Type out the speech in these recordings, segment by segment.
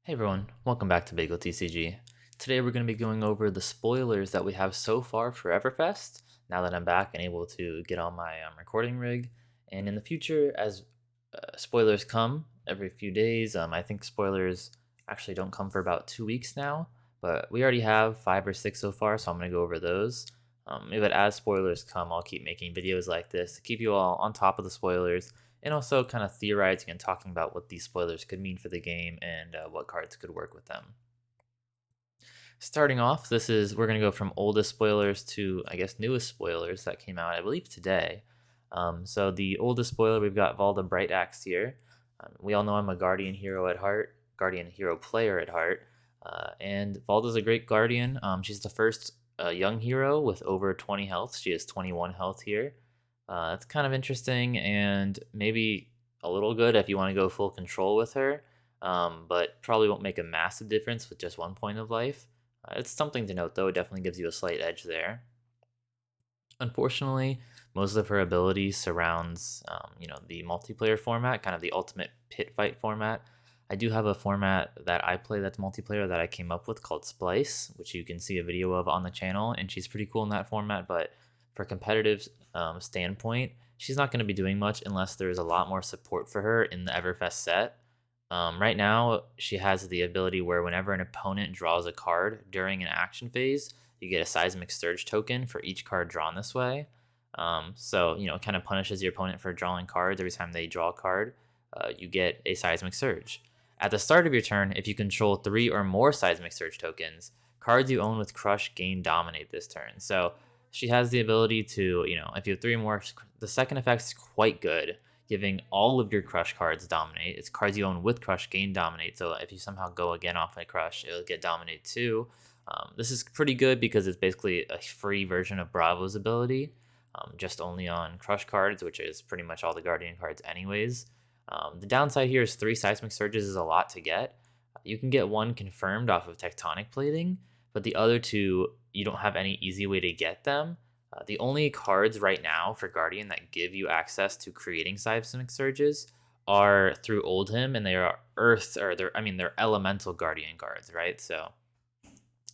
Hey everyone, welcome back to bageltcg. Today we're going to be going over the spoilers that we have so far for Everfest, now that I'm back and able to get on my recording rig. And in the future, as spoilers come every few days, I think spoilers actually don't come for about 2 weeks now, but we already have 5 or 6 so far, so I'm going to go over those. But as spoilers come, I'll keep making videos like this to keep you all on top of the spoilers and also kind of theorizing and talking about what these spoilers could mean for the game and what cards could work with them. Starting off, we're going to go from oldest spoilers to, I guess, newest spoilers that came out, I believe, today. So the oldest spoiler, we've got Valda Bright Axe here. We all know I'm a Guardian hero at heart, Guardian hero player at heart, and Valda's a great Guardian. She's the first young hero with over 20 health. She has 21 health here. It's kind of interesting and maybe a little good if you want to go full control with her, but probably won't make a massive difference with just 1 point of life. It's something to note, though. It definitely gives you a slight edge there. Unfortunately, most of her abilities surrounds, the multiplayer format, kind of the ultimate pit fight format. I do have a format that I play that's multiplayer that I came up with called Splice, which you can see a video of on the channel, and she's pretty cool in that format. But for competitive standpoint, she's not going to be doing much unless there's a lot more support for her in the Everfest set. Right now, she has the ability where whenever an opponent draws a card during an action phase, you get a Seismic Surge token for each card drawn this way. So, it kind of punishes your opponent for drawing cards. Every time they draw a card, you get a Seismic Surge. At the start of your turn, if you control 3 or more Seismic Surge tokens, cards you own with Crush gain Dominate this turn. So she has the ability to, if you have 3 or more, the second effect is quite good, giving all of your Crush cards Dominate. It's cards you own with Crush gain Dominate, so if you somehow go again off a Crush, it'll get Dominate too. This is pretty good because it's basically a free version of Bravo's ability, just only on Crush cards, which is pretty much all the Guardian cards anyways. The downside here is 3 Seismic Surges is a lot to get. You can get 1 confirmed off of Tectonic Plating, but the other 2, you don't have any easy way to get them. The only cards right now for Guardian that give you access to creating Seismic Surges are through Oldhim, and they are Earth, or they're Elemental Guardian cards, right? So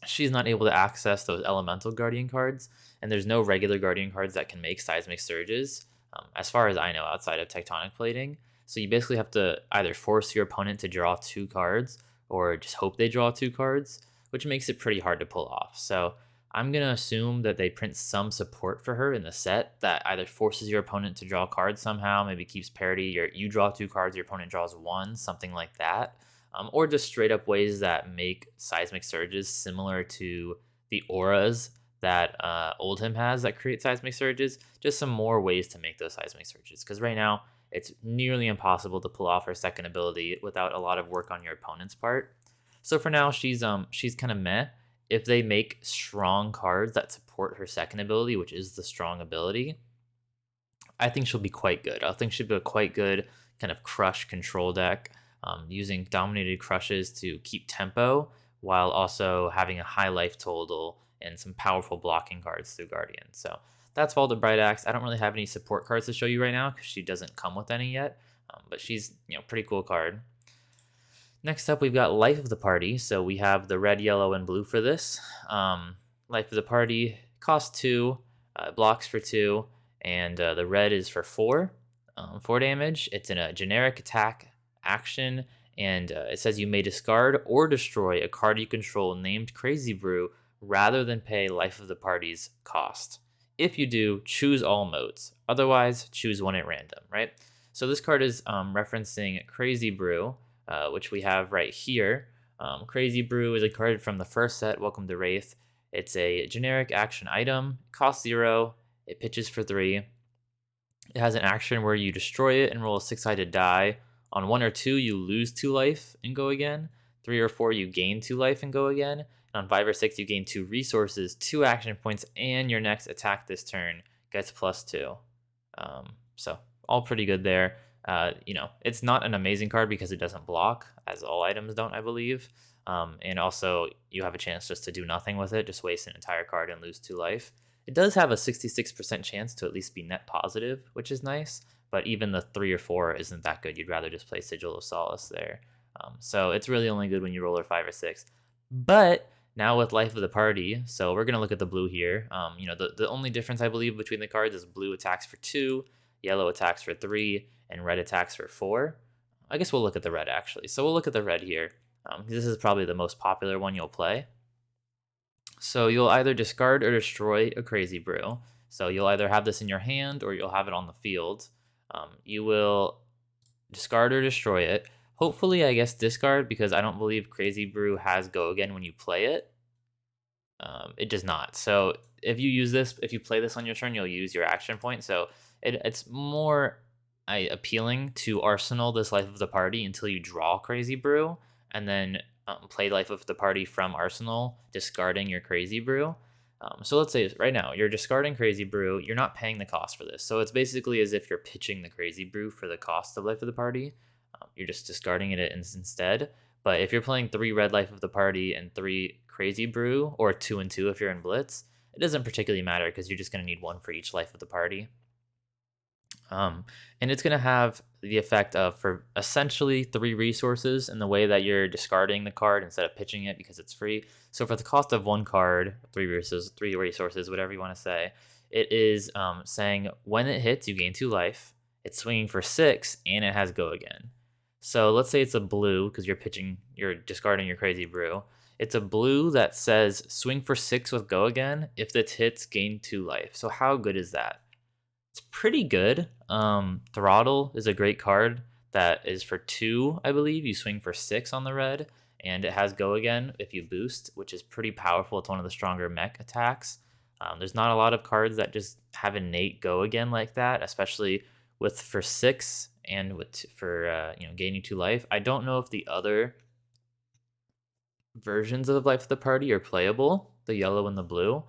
she's not able to access those Elemental Guardian cards, and there's no regular Guardian cards that can make Seismic Surges, as far as I know, outside of Tectonic Plating. So you basically have to either force your opponent to draw 2 cards, or just hope they draw 2 cards, which makes it pretty hard to pull off. So I'm going to assume that they print some support for her in the set that either forces your opponent to draw cards somehow, maybe keeps parity, or you draw 2 cards, your opponent draws 1, something like that. Or just straight up ways that make Seismic Surges similar to the auras that Oldhim has that create Seismic Surges. Just some more ways to make those Seismic Surges, because right now it's nearly impossible to pull off her second ability without a lot of work on your opponent's part. So for now, she's kind of meh. If they make strong cards that support her second ability, which is the strong ability, I think she'll be quite good. I think she'll be a quite good kind of crush control deck, using dominated crushes to keep tempo while also having a high life total and some powerful blocking cards through Guardian. So that's Valda Bright Axe. I don't really have any support cards to show you right now because she doesn't come with any yet, but she's pretty cool card. Next up, we've got Life of the Party. So we have the red, yellow, and blue for this. Life of the Party costs 2, blocks for 2, and the red is for 4. 4 damage. It's in a generic attack action, and it says you may discard or destroy a card you control named Crazy Brew rather than pay Life of the Party's cost. If you do, choose all modes. Otherwise, choose one at random, right? So this card is referencing Crazy Brew, which we have right here. Crazy Brew is a card from the first set, Welcome to Wraith. It's a generic action item, costs 0, it pitches for 3. It has an action where you destroy it and roll a 6-sided die. On 1 or 2, you lose 2 life and go again. 3 or 4, you gain 2 life and go again. And on 5 or 6, you gain 2 resources, 2 action points, and your next attack this turn gets +2. So all pretty good there. It's not an amazing card because it doesn't block, as all items don't, I believe. And also, you have a chance just to do nothing with it, just waste an entire card and lose 2 life. It does have a 66% chance to at least be net positive, which is nice, but even the 3 or 4 isn't that good. You'd rather just play Sigil of Solace there. So it's really only good when you roll a 5 or 6. But now with Life of the Party, so we're going to look at the blue here. The only difference I believe between the cards is blue attacks for 2, yellow attacks for 3, and red attacks for 4. I guess we'll look at the red actually. So we'll look at the red here. This is probably the most popular one you'll play. So you'll either discard or destroy a Crazy Brew. So you'll either have this in your hand or you'll have it on the field. You will discard or destroy it. Hopefully, I guess discard, because I don't believe Crazy Brew has Go Again when you play it. It does not. So if you play this on your turn, you'll use your action point. So it's more appealing to arsenal this Life of the Party until you draw Crazy Brew, and then play Life of the Party from arsenal, discarding your Crazy Brew. So let's say right now you're discarding Crazy Brew. You're not paying the cost for this. So it's basically as if you're pitching the Crazy Brew for the cost of Life of the Party. You're just discarding it instead. But if you're playing 3 red Life of the Party and 3 Crazy Brew, or 2 and 2 if you're in Blitz, it doesn't particularly matter because you're just going to need 1 for each Life of the Party. And it's going to have the effect of, for essentially 3 resources in the way that you're discarding the card instead of pitching it because it's free. So for the cost of 1 card, 3 resources, whatever you want to say, it is saying when it hits, you gain 2 life. It's swinging for 6, and it has Go Again. So let's say it's a blue because you're discarding your Crazy Brew. It's a blue that says swing for 6 with Go Again. If it hits, gain 2 life. So how good is that? It's pretty good. Throttle is a great card that is for 2, I believe. You swing for 6 on the red, and it has Go Again if you boost, which is pretty powerful. It's one of the stronger mech attacks. There's not a lot of cards that just have innate Go Again like that, especially with for 6 and for gaining 2 life. I don't know if the other versions of Life of the Party are playable, the yellow and the blue.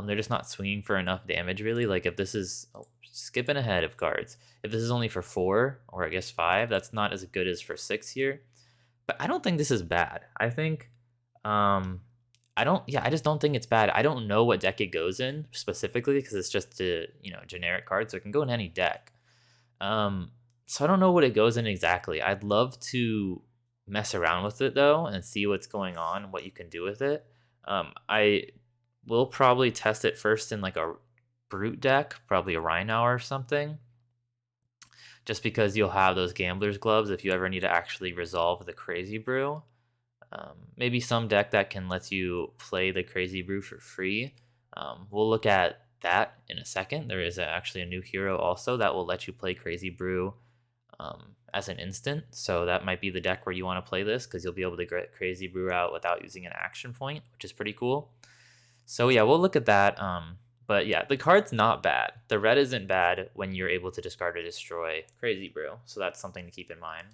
They're just not swinging for enough damage, really. Like if this is skipping ahead of cards, if this is only for 4 or I guess 5, that's not as good as for 6 here. But I don't think this is bad. I think I just don't think it's bad. I don't know what deck it goes in specifically because it's just a generic card, so it can go in any deck. So I don't know what it goes in exactly. I'd love to mess around with it though and see what's going on and what you can do with it. I will probably test it first in like a brute deck, probably a Rhino or something, just because you'll have those gambler's gloves if you ever need to actually resolve the Crazy Brew. Maybe some deck that can let you play the Crazy Brew for free. We'll look at that in a second. There is actually a new hero also that will let you play Crazy Brew as an instant. So that might be the deck where you want to play this because you'll be able to get Crazy Brew out without using an action point, which is pretty cool. So yeah, we'll look at that. But yeah, the card's not bad. The red isn't bad when you're able to discard or destroy Crazy Brew. So that's something to keep in mind.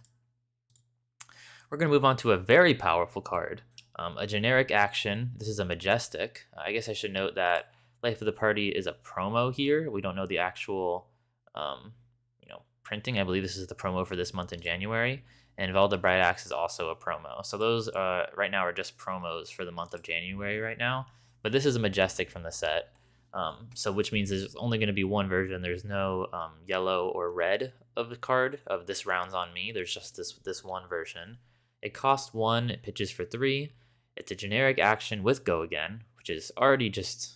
We're going to move on to a very powerful card. A generic action. This is a Majestic. I guess I should note that Life of the Party is a promo here. We don't know the actual printing. I believe this is the promo for this month in January. And Velda Bright Axe is also a promo. So those right now are just promos for the month of January right now. But this is a Majestic from the set. So which means there's only going to be one version. There's no yellow or red of the card of This Round's on Me. There's just this one version. It costs 1. It pitches for 3. It's a generic action with Go Again, which is already just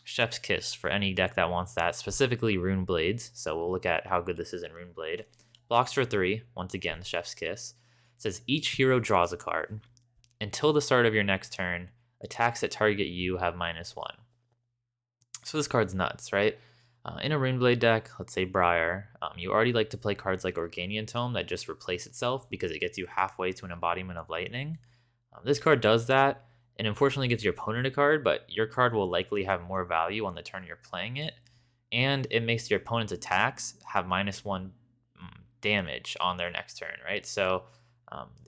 chef's kiss for any deck that wants that, specifically Rune Blades. So we'll look at how good this is in Rune Blade. Blocks for 3. Once again, chef's kiss. It says each hero draws a card. Until the start of your next turn, attacks that target you have -1. So this card's nuts, right? In a Runeblade deck, let's say Briar, you already like to play cards like Organian Tome that just replace itself because it gets you halfway to an Embodiment of Lightning. This card does that, and unfortunately gives your opponent a card, but your card will likely have more value on the turn you're playing it, and it makes your opponent's attacks have -1 damage on their next turn, right? So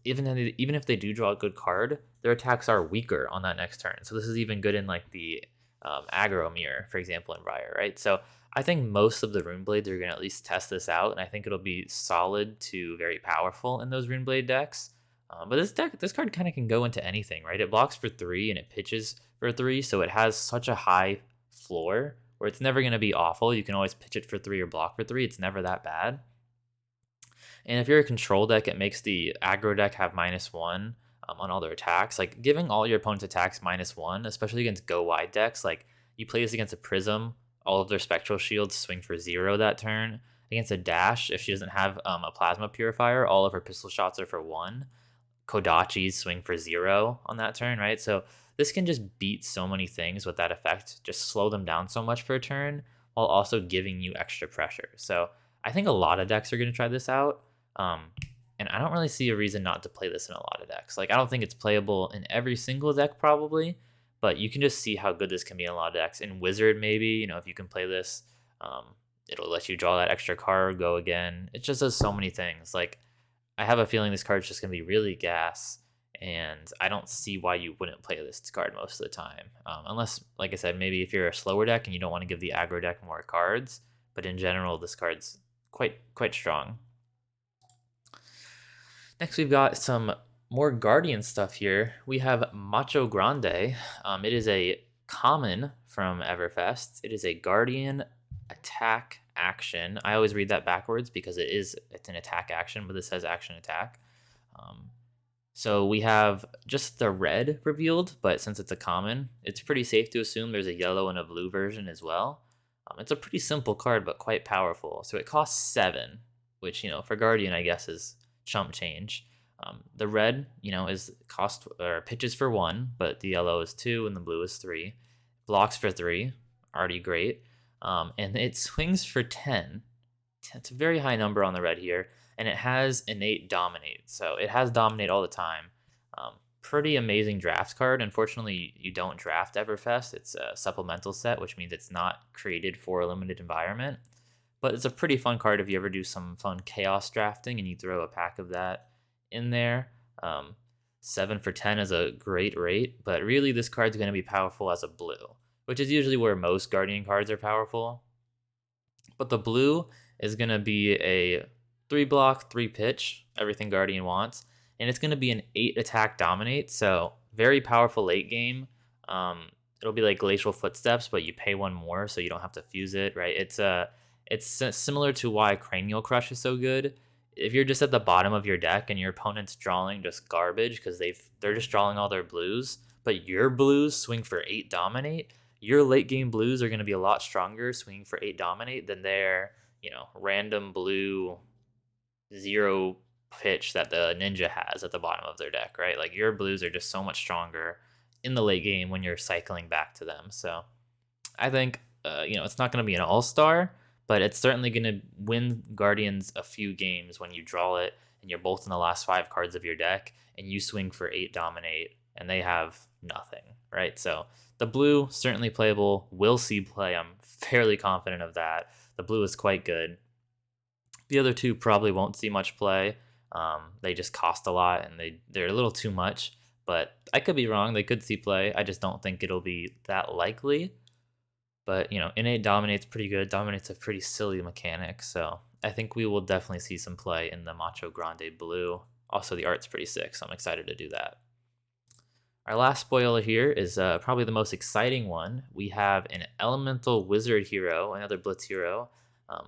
even if they do draw a good card, their attacks are weaker on that next turn. So this is even good in like the aggro mirror, for example, in Briar, right? So I think most of the Runeblades are going to at least test this out, and I think it'll be solid to very powerful in those Runeblade decks. But this card kind of can go into anything, right? It blocks for 3 and it pitches for 3, so it has such a high floor where it's never going to be awful. You can always pitch it for 3 or block for 3. It's never that bad. And if you're a control deck, it makes the aggro deck have -1 on all their attacks. Like giving all your opponent's attacks -1, especially against go wide decks. Like you play this against a Prism, all of their spectral shields swing for 0 that turn. Against a Dash, if she doesn't have a Plasma Purifier, all of her pistol shots are for 1. Kodachi's swing for 0 on that turn, right? So this can just beat so many things with that effect, just slow them down so much for a turn while also giving you extra pressure. So I think a lot of decks are going to try this out. Um, and I don't really see a reason not to play this in a lot of decks. Like, I don't think it's playable in every single deck probably, but you can just see how good this can be in a lot of decks. In Wizard, maybe, if you can play this, it'll let you draw that extra card, go again. It just does so many things. Like, I have a feeling this card's just going to be really gas, and I don't see why you wouldn't play this card most of the time. Unless, like I said, maybe if you're a slower deck and you don't want to give the aggro deck more cards, but in general, this card's quite strong. Next, we've got some more Guardian stuff here. We have Macho Grande. It is a common from Everfest. It is a Guardian attack action. I always read that backwards because it's an attack action, but this says action attack. So we have just the red revealed, but since it's a common, it's pretty safe to assume there's a yellow and a blue version as well. It's a pretty simple card, but quite powerful. So it costs 7, which, for Guardian, I guess is chump change. The red, is cost or pitches for 1, but the yellow is 2 and the blue is 3. Blocks for 3, already great. And it swings for 10. It's a very high number on the red here, and it has innate dominate. So it has dominate all the time. Pretty amazing draft card. Unfortunately, you don't draft Everfest. It's a supplemental set, which means it's not created for a limited environment. But it's a pretty fun card if you ever do some fun chaos drafting and you throw a pack of that in there. 7 for 10 is a great rate, but really this card's going to be powerful as a blue, which is usually where most Guardian cards are powerful. But the blue is going to be a 3 block, 3 pitch, everything Guardian wants, and it's going to be an 8 attack dominate, so very powerful late game. It'll be like Glacial Footsteps, but you pay 1 more, so you don't have to fuse it, right? It's similar to why Cranial Crush is so good. If you're just at the bottom of your deck and your opponent's drawing just garbage because they're just drawing all their blues, but your blues swing for 8 dominate, your late game blues are going to be a lot stronger swinging for 8 dominate than their, random blue 0 pitch that the ninja has at the bottom of their deck, right? Like your blues are just so much stronger in the late game when you're cycling back to them. So I think, it's not going to be an all-star, but it's certainly going to win Guardians a few games when you draw it and you're both in the last 5 cards of your deck and you swing for 8 dominate and they have nothing, right? So the blue, certainly playable, will see play. I'm fairly confident of that. The blue is quite good. The other 2 probably won't see much play. They just cost a lot and they're a little too much, but I could be wrong. They could see play. I just don't think it'll be that likely. But, innate dominate's pretty good. Dominate's a pretty silly mechanic, so I think we will definitely see some play in the Macho Grande blue. Also, the art's pretty sick, so I'm excited to do that. Our last spoiler here is probably the most exciting one. We have an Elemental Wizard hero, another Blitz hero.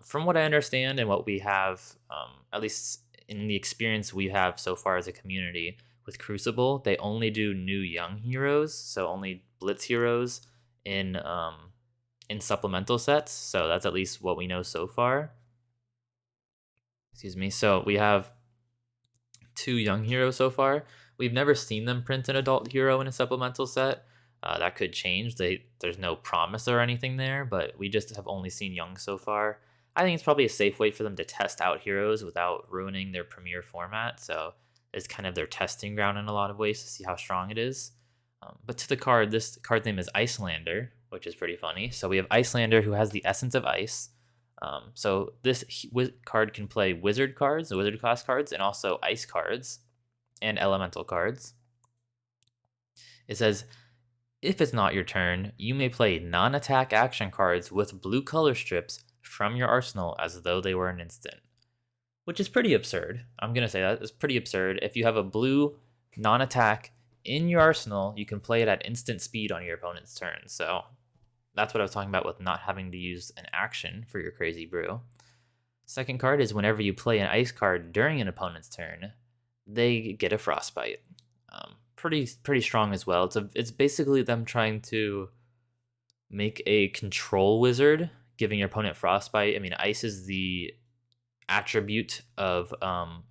From what I understand and what we have, at least in the experience we have so far as a community with Crucible, they only do new young heroes, so only Blitz heroes in supplemental sets. So that's at least what we know so far. Excuse me. So we have 2 young heroes so far. We've never seen them print an adult hero in a supplemental set. That could change. There's no promise or anything there, but we just have only seen young so far. I think it's probably a safe way for them to test out heroes without ruining their premier format. So it's kind of their testing ground in a lot of ways to see how strong it is. But to the card, this card's name is Icelander, which is pretty funny. So we have Icelander, who has the essence of ice. So this card can play wizard cards, the wizard class cards, and also ice cards and elemental cards. It says, if it's not your turn, you may play non-attack action cards with blue color strips from your arsenal as though they were an instant. Which is pretty absurd. I'm going to say that. It's pretty absurd. If you have a blue non-attack in your arsenal, you can play it at instant speed on your opponent's turn. So that's what I was talking about with not having to use an action for your crazy brew. Second card is whenever you play an ice card during an opponent's turn, they get a frostbite. Pretty strong as well. It's basically them trying to make a control wizard, giving your opponent frostbite. I mean, ice is the attribute of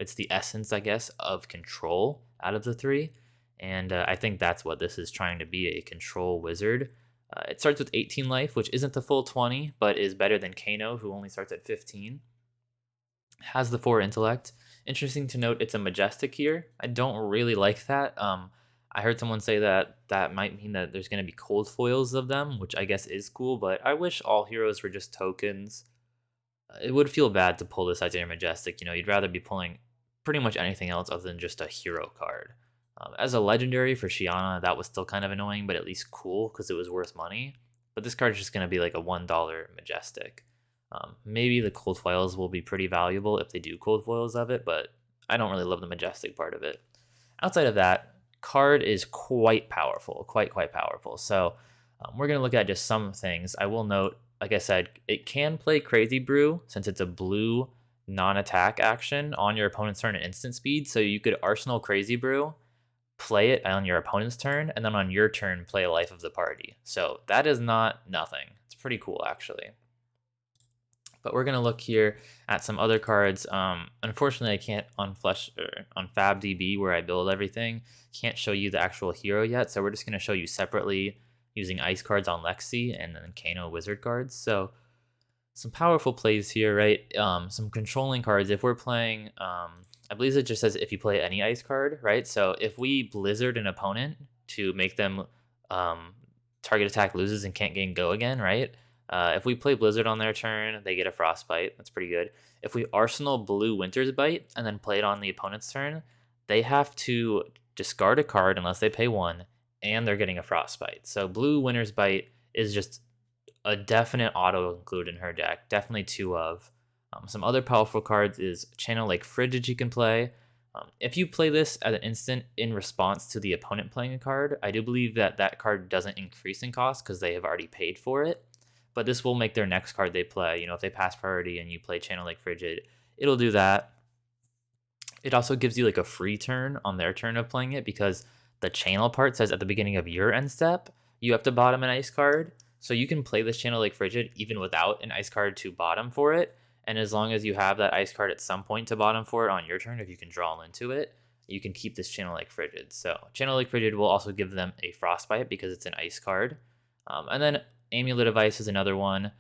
it's the essence, I guess, of control out of the three, and I think that's what this is trying to be, a control wizard. It starts with 18 life, which isn't the full 20, but is better than Kano, who only starts at 15. Has the 4 intellect. Interesting to note, it's a majestic here. I don't really like that. I heard someone say that that might mean that there's going to be cold foils of them, which I guess is cool, but I wish all heroes were just tokens. It would feel bad to pull this as your majestic. You know, you'd rather be pulling pretty much anything else other than just a hero card. As a legendary for Shiana, that was still kind of annoying, but at least cool because it was worth money. But this card is just going to be like a $1 majestic. Maybe the cold foils will be pretty valuable if they do cold foils of it, but I don't really love the majestic part of it. Outside of that, card is quite powerful, quite powerful. So we're going to look at just some things. I will note, like I said, it can play Crazy Brew since it's a blue non-attack action on your opponent's turn at instant speed. So you could Arsenal Crazy Brew, play it on your opponent's turn, and then on your turn play Life of the Party. So that is not nothing. It's pretty cool, actually. But we're going to look here at some other cards. Unfortunately, I can't on FabDB, where I build everything, can't show you the actual hero yet. So we're just going to show you separately using ice cards on Lexi and then Kano wizard cards. So some powerful plays here, right? Some controlling cards. If we're playing, I believe it just says if you play any ice card, right? So if we blizzard an opponent to make them target attack loses and can't gain go again, right? If we play Blizzard on their turn, they get a Frostbite. That's pretty good. If we Arsenal Blue Winter's Bite and then play it on the opponent's turn, they have to discard a card unless they pay 1, and they're getting a Frostbite. So Blue Winter's Bite is just a definite auto include in her deck. Definitely 2 of. Some other powerful cards is Channel Lake Frigid you can play. If you play this at an instant in response to the opponent playing a card, I do believe that that card doesn't increase in cost because they have already paid for it. But this will make their next card they play. You know, if they pass priority and you play Channel Lake Frigid, it'll do that. It also gives you like a free turn on their turn of playing it because the channel part says at the beginning of your end step, you have to bottom an ice card. So you can play this Channel Lake Frigid even without an ice card to bottom for it. And as long as you have that ice card at some point to bottom for it on your turn, if you can draw into it, you can keep this Channel Lake Frigid. So Channel Lake Frigid will also give them a Frostbite because it's an ice card. And then Amulet of Ice is another one.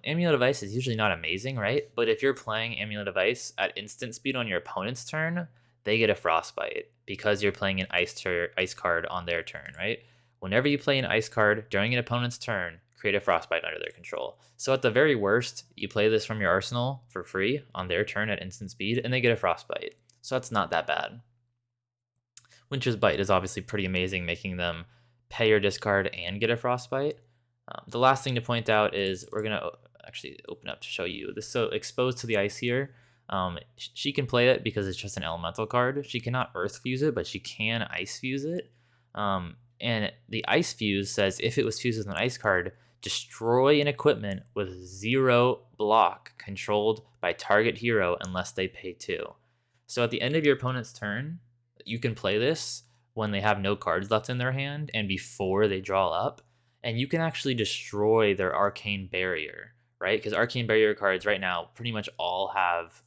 Amulet of Ice is usually not amazing, right? But if you're playing Amulet of Ice at instant speed on your opponent's turn, they get a Frostbite because you're playing an ice card on their turn, right? Whenever you play an ice card during an opponent's turn, create a Frostbite under their control. So at the very worst, you play this from your arsenal for free on their turn at instant speed, and they get a Frostbite. So that's not that bad. Winter's Bite is obviously pretty amazing, making them pay or discard and get a Frostbite. The last thing to point out is we're going to actually open up to show you this. So Exposed to the Ice here, she can play it because it's just an elemental card. She cannot Earth Fuse it, but she can Ice Fuse it. And the Ice Fuse says if it was fused with an ice card, destroy an equipment with 0 block controlled by target hero unless they pay 2. So at the end of your opponent's turn, you can play this when they have no cards left in their hand and before they draw up. And you can actually destroy their Arcane Barrier, right? Because Arcane Barrier cards right now pretty much all have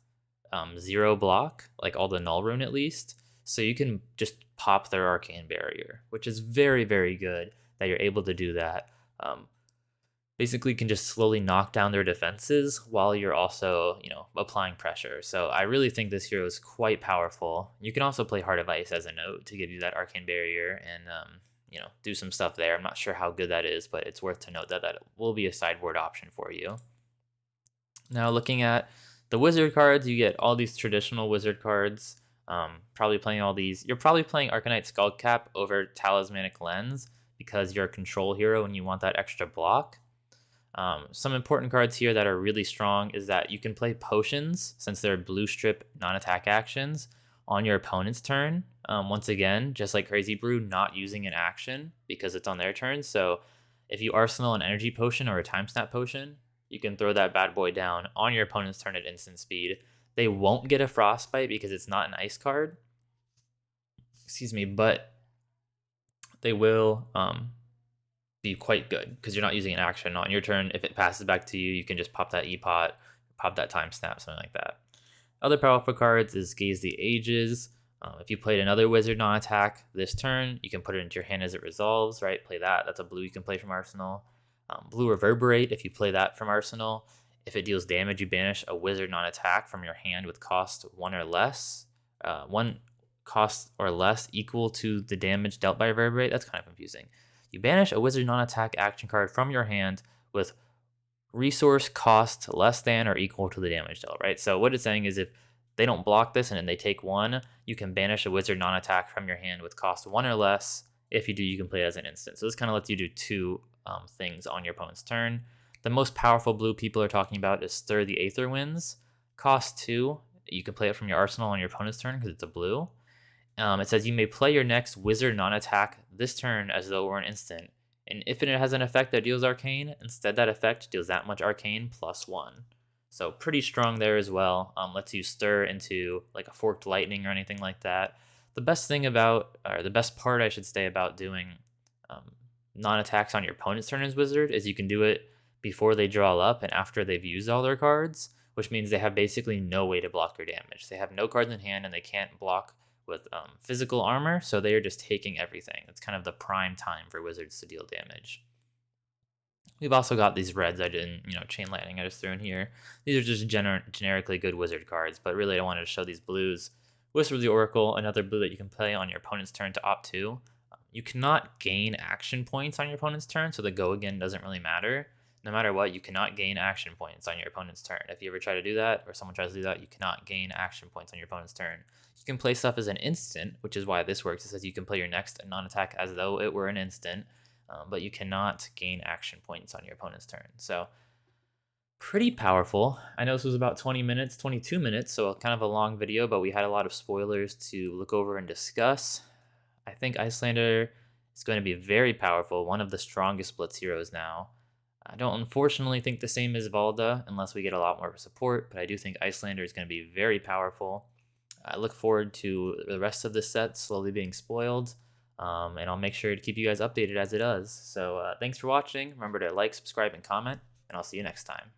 0 block, like all the Null Rune at least. So you can just pop their Arcane Barrier, which is very, very good that you're able to do that. Basically can just slowly knock down their defenses while you're also, you know, applying pressure. So I really think this hero is quite powerful. You can also play Heart of Ice as a note to give you that Arcane Barrier and you know, do some stuff there. I'm not sure how good that is, but it's worth to note that that will be a sideboard option for you. Now looking at the wizard cards, you get all these traditional wizard cards. Probably playing all these. You're probably playing Arcanite Skullcap over Talismanic Lens because you're a control hero and you want that extra block. Some important cards here that are really strong is that you can play potions since they're blue strip non-attack actions on your opponent's turn. Once again, just like Crazy Brew, not using an action because it's on their turn. So if you arsenal an energy potion or a time snap potion, you can throw that bad boy down on your opponent's turn at instant speed. They won't get a Frostbite because it's not an ice card. Excuse me, but they will be quite good because you're not using an action on your turn. If it passes back to you, you can just pop that E-Pot, pop that Time Snap, something like that. Other powerful cards is Gaze the Ages. If you played another wizard non-attack this turn, you can put it into your hand as it resolves, right? Play that. That's a blue you can play from Arsenal. Blue Reverberate, if you play that from Arsenal, if it deals damage, you banish a wizard non-attack from your hand with cost 1 or less. 1 cost or less equal to the damage dealt by Reverberate. That's kind of confusing. You banish a wizard non-attack action card from your hand with resource cost less than or equal to the damage dealt, right? So what it's saying is if they don't block this and then they take 1, you can banish a wizard non-attack from your hand with cost 1 or less. If you do, you can play it as an instant. So this kind of lets you do 2 things on your opponent's turn. The most powerful blue people are talking about is Stir the Aether Winds. Cost 2. You can play it from your arsenal on your opponent's turn because it's a blue. It says you may play your next wizard non-attack this turn as though it were an instant. And if it has an effect that deals arcane, instead that effect deals that much arcane plus 1. So pretty strong there as well. Lets you stir into like a forked lightning or anything like that. The best thing about, or the best part I should say about doing non-attacks on your opponent's turn as wizard is you can do it before they draw up and after they've used all their cards, which means they have basically no way to block your damage. They have no cards in hand and they can't block with physical armor, so they are just taking everything. It's kind of the prime time for wizards to deal damage. We've also got these reds I didn't, Chain Lightning I just threw in here. These are just generically good wizard cards, but really I wanted to show these blues. Whisper of the Oracle, another blue that you can play on your opponent's turn to opt to. You cannot gain action points on your opponent's turn, so the go again doesn't really matter. No matter what, you cannot gain action points on your opponent's turn. If you ever try to do that, or someone tries to do that, you cannot gain action points on your opponent's turn. You can play stuff as an instant, which is why this works. It says you can play your next non-attack as though it were an instant, but you cannot gain action points on your opponent's turn. So pretty powerful. I know this was about 20 minutes, 22 minutes, so kind of a long video, but we had a lot of spoilers to look over and discuss. I think Icelander is going to be very powerful, one of the strongest Blitz heroes now. I don't unfortunately think the same as Valda unless we get a lot more support, but I do think Icelander is going to be very powerful. I look forward to the rest of the set slowly being spoiled, and I'll make sure to keep you guys updated as it does. So thanks for watching. Remember to like, subscribe, and comment, and I'll see you next time.